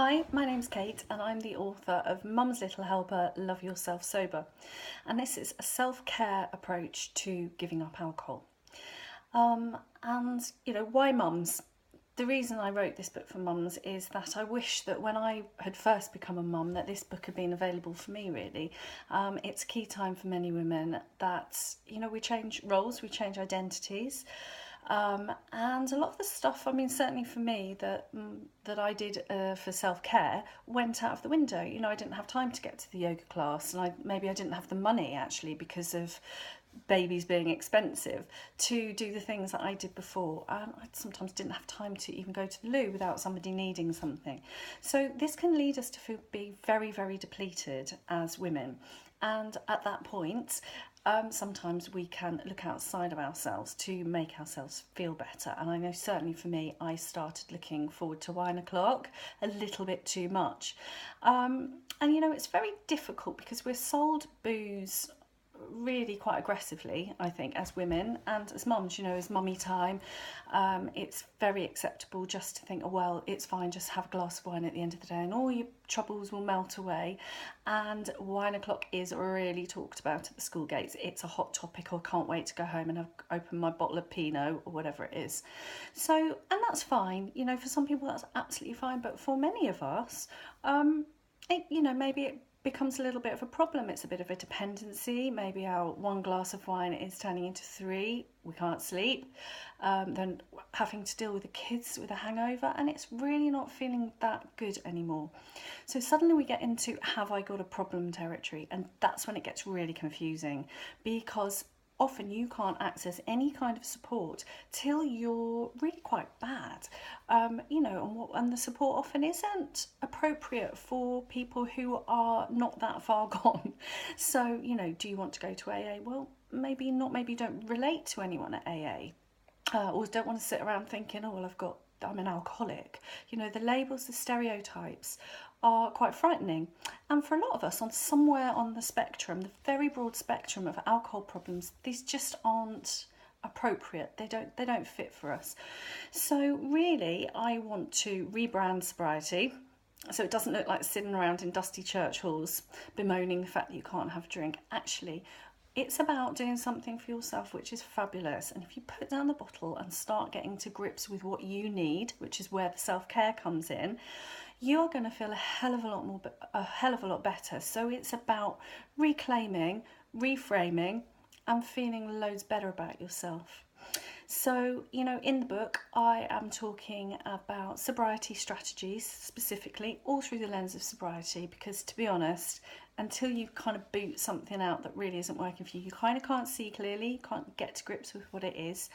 Hi, my name's Kate and I'm the author of Mum's Little Helper, Love Yourself Sober. And this is a self-care approach to giving up alcohol. Why mums? The reason I wrote this book for mums is that I wish that when I had first become a mum that this book had been available for me, really. It's a key time for many women that, we change roles, we change identities. And a lot of the stuff, certainly for me, that I did for self-care went out of the window. I didn't have time to get to the yoga class, and maybe I didn't have the money, actually, because of babies being expensive, to do the things that I did before. I sometimes didn't have time to even go to the loo without somebody needing something. So this can lead us to be very, very depleted as women. And at that point, sometimes we can look outside of ourselves to make ourselves feel better. And I know certainly for me, I started looking forward to wine o'clock a little bit too much. It's very difficult because we're sold booze really quite aggressively, I think, as women and as mums. As mummy time, it's very acceptable just to think, oh well, it's fine, just have a glass of wine at the end of the day and all your troubles will melt away. And wine o'clock is really talked about at the school gates. It's a hot topic, or can't wait to go home and open my bottle of Pinot or whatever it is. So, and that's fine, for some people that's absolutely fine, but for many of us, maybe it becomes a little bit of a problem. It's a bit of a dependency. Maybe our one glass of wine is turning into three. We can't sleep. Then having to deal with the kids with a hangover, and it's really not feeling that good anymore. So suddenly we get into have I got a problem territory, and that's when it gets really confusing, because often you can't access any kind of support till you're really quite bad, and the support often isn't appropriate for people who are not that far gone. So, do you want to go to AA? Well, maybe not. Maybe you don't relate to anyone at AA, or don't want to sit around thinking, oh, well, I'm an alcoholic. The labels, the stereotypes are quite frightening. And for a lot of us, on somewhere on the spectrum, the very broad spectrum of alcohol problems, these just aren't appropriate. They don't fit for us. So really, I want to rebrand sobriety so it doesn't look like sitting around in dusty church halls bemoaning the fact that you can't have a drink. Actually, it's about doing something for yourself, which is fabulous. And if you put down the bottle and start getting to grips with what you need, which is where the self-care comes in, you're going to feel a hell of a lot better. So it's about reclaiming, reframing, and feeling loads better about yourself. So, in the book, I am talking about sobriety strategies specifically, all through the lens of sobriety, because to be honest, until you kind of boot something out that really isn't working for you, you kind of can't see clearly, you can't get to grips with what it is.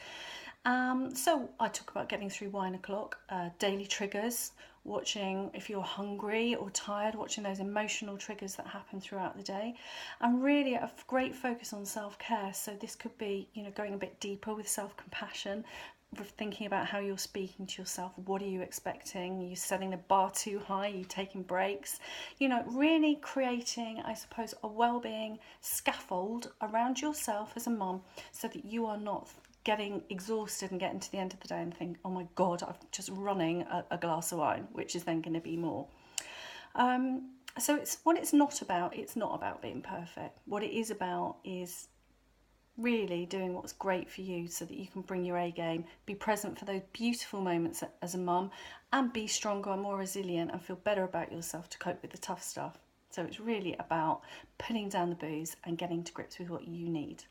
So I talk about getting through wine o'clock, daily triggers, watching if you're hungry or tired, watching those emotional triggers that happen throughout the day, and really a great focus on self-care. So this could be, going a bit deeper with self-compassion, with thinking about how you're speaking to yourself. What are you expecting? Are you setting the bar too high? Are you taking breaks? Really creating, I suppose, a well-being scaffold around yourself as a mum, so that you are not getting exhausted and getting to the end of the day and think, oh my God, I'm just running a glass of wine, which is then going to be more. So it's not about being perfect. What it is about is really doing what's great for you so that you can bring your A game, be present for those beautiful moments as a mum, and be stronger and more resilient and feel better about yourself to cope with the tough stuff. So it's really about putting down the booze and getting to grips with what you need.